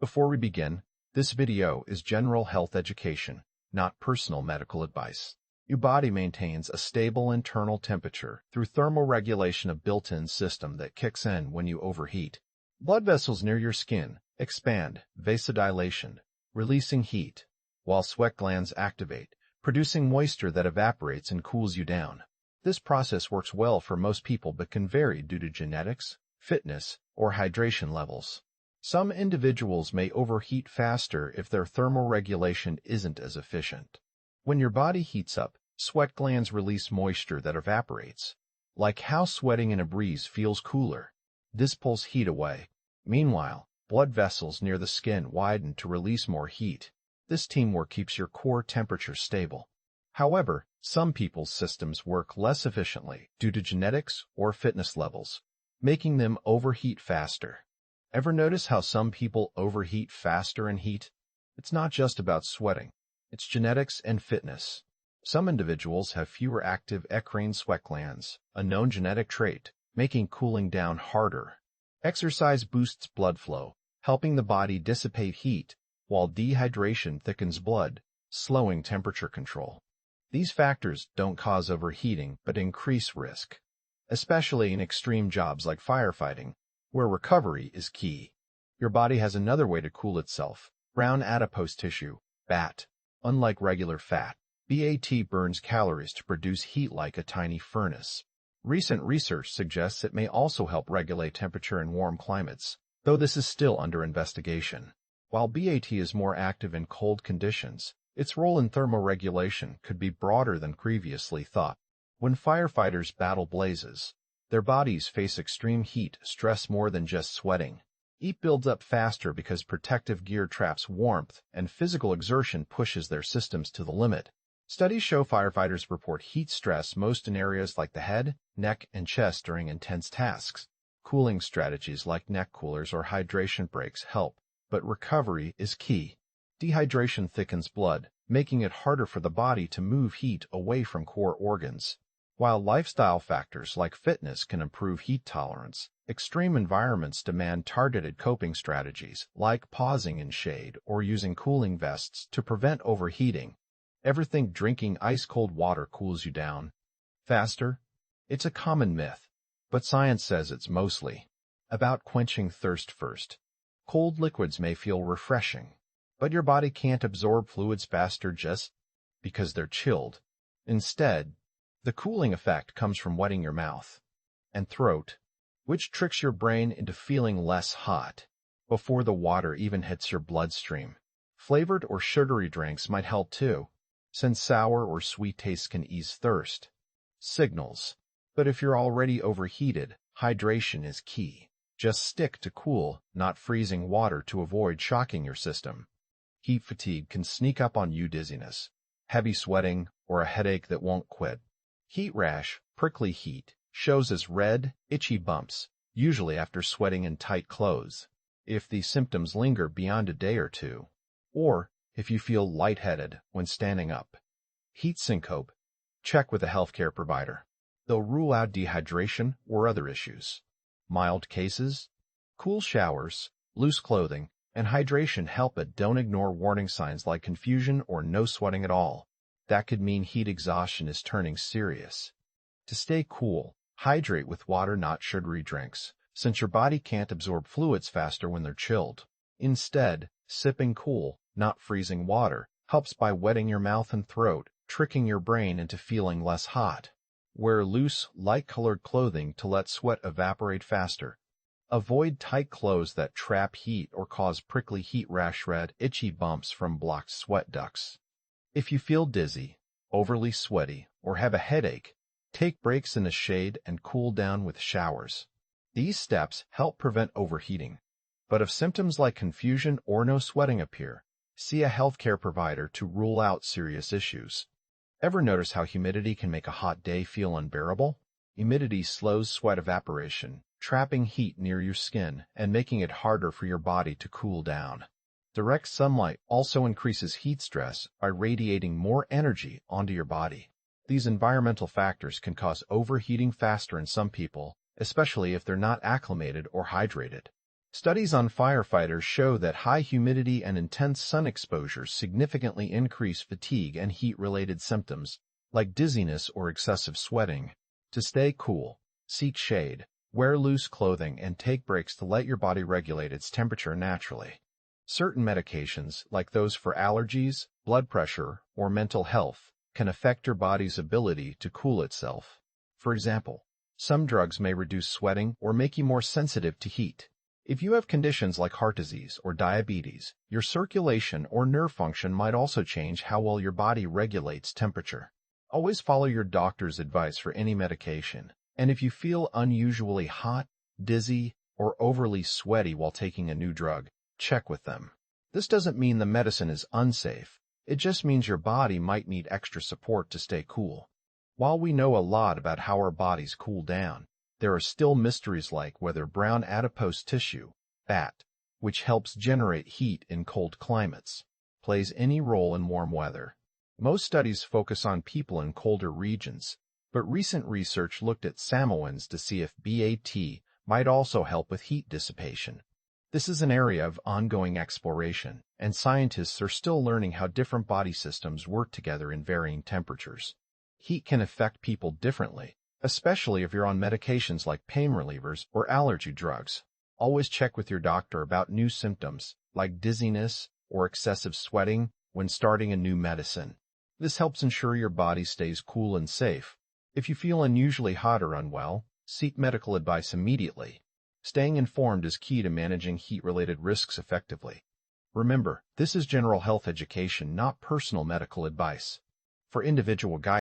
Before we begin, this video is general health education, not personal medical advice. Your body maintains a stable internal temperature through thermoregulation, a built-in system that kicks in when you overheat. Blood vessels near your skin expand, vasodilation, releasing heat, while sweat glands activate, producing moisture that evaporates and cools you down. This process works well for most people but can vary due to genetics, fitness, or hydration levels. Some individuals may overheat faster if their thermoregulation isn't as efficient. When your body heats up, sweat glands release moisture that evaporates. Like how sweating in a breeze feels cooler, this pulls heat away. Meanwhile, blood vessels near the skin widen to release more heat. This teamwork keeps your core temperature stable. However, some people's systems work less efficiently due to genetics or fitness levels, making them overheat faster. Ever notice how some people overheat faster in heat? It's not just about sweating. It's genetics and fitness. Some individuals have fewer active eccrine sweat glands, a known genetic trait, making cooling down harder. Exercise boosts blood flow, helping the body dissipate heat, while dehydration thickens blood, slowing temperature control. These factors don't cause overheating but increase risk, especially in extreme jobs like firefighting, where recovery is key. Your body has another way to cool itself: brown adipose tissue, BAT. Unlike regular fat, BAT burns calories to produce heat like a tiny furnace. Recent research suggests it may also help regulate temperature in warm climates, though this is still under investigation. While BAT is more active in cold conditions, its role in thermoregulation could be broader than previously thought. When firefighters battle blazes, their bodies face extreme heat stress more than just sweating. Heat builds up faster because protective gear traps warmth and physical exertion pushes their systems to the limit. Studies show firefighters report heat stress most in areas like the head, neck, and chest during intense tasks. Cooling strategies like neck coolers or hydration breaks help, but recovery is key. Dehydration thickens blood, making it harder for the body to move heat away from core organs. While lifestyle factors like fitness can improve heat tolerance, extreme environments demand targeted coping strategies like pausing in shade or using cooling vests to prevent overheating. Ever think drinking ice-cold water cools you down faster? It's a common myth, but science says it's mostly about quenching thirst first. Cold liquids may feel refreshing, but your body can't absorb fluids faster just because they're chilled. Instead, the cooling effect comes from wetting your mouth and throat, which tricks your brain into feeling less hot before the water even hits your bloodstream. Flavored or sugary drinks might help too, since sour or sweet tastes can ease thirst signals. But if you're already overheated, hydration is key. Just stick to cool, not freezing water to avoid shocking your system. Heat fatigue can sneak up on you: dizziness, heavy sweating, or a headache that won't quit. Heat rash, prickly heat, shows as red, itchy bumps, usually after sweating in tight clothes. If these symptoms linger beyond a day or two, or if you feel lightheaded when standing up, heat syncope, check with a healthcare provider. They'll rule out dehydration or other issues. Mild cases, cool showers, loose clothing, and hydration help, but don't ignore warning signs like confusion or no sweating at all. That could mean heat exhaustion is turning serious. To stay cool, hydrate with water, not sugary drinks, since your body can't absorb fluids faster when they're chilled. Instead, sipping cool, not freezing water helps by wetting your mouth and throat, tricking your brain into feeling less hot. Wear loose, light-colored clothing to let sweat evaporate faster. Avoid tight clothes that trap heat or cause prickly heat rash, red, itchy bumps from blocked sweat ducts. If you feel dizzy, overly sweaty, or have a headache, take breaks in the shade and cool down with showers. These steps help prevent overheating. But if symptoms like confusion or no sweating appear, see a healthcare provider to rule out serious issues. Ever notice how humidity can make a hot day feel unbearable? Humidity slows sweat evaporation, trapping heat near your skin and making it harder for your body to cool down. Direct sunlight also increases heat stress by radiating more energy onto your body. These environmental factors can cause overheating faster in some people, especially if they're not acclimated or hydrated. Studies on firefighters show that high humidity and intense sun exposure significantly increase fatigue and heat-related symptoms, like dizziness or excessive sweating. To stay cool, seek shade, wear loose clothing, and take breaks to let your body regulate its temperature naturally. Certain medications, like those for allergies, blood pressure, or mental health, can affect your body's ability to cool itself. For example, some drugs may reduce sweating or make you more sensitive to heat. If you have conditions like heart disease or diabetes, your circulation or nerve function might also change how well your body regulates temperature. Always follow your doctor's advice for any medication, and if you feel unusually hot, dizzy, or overly sweaty while taking a new drug, check with them. This doesn't mean the medicine is unsafe. It just means your body might need extra support to stay cool. While we know a lot about how our bodies cool down, there are still mysteries like whether brown adipose tissue, fat, which helps generate heat in cold climates, plays any role in warm weather. Most studies focus on people in colder regions, but recent research looked at Samoans to see if BAT might also help with heat dissipation. This is an area of ongoing exploration, and scientists are still learning how different body systems work together in varying temperatures. Heat can affect people differently, especially if you're on medications like pain relievers or allergy drugs. Always check with your doctor about new symptoms, like dizziness or excessive sweating, when starting a new medicine. This helps ensure your body stays cool and safe. If you feel unusually hot or unwell, seek medical advice immediately. Staying informed is key to managing heat-related risks effectively. Remember, this is general health education, not personal medical advice. For individual guidance,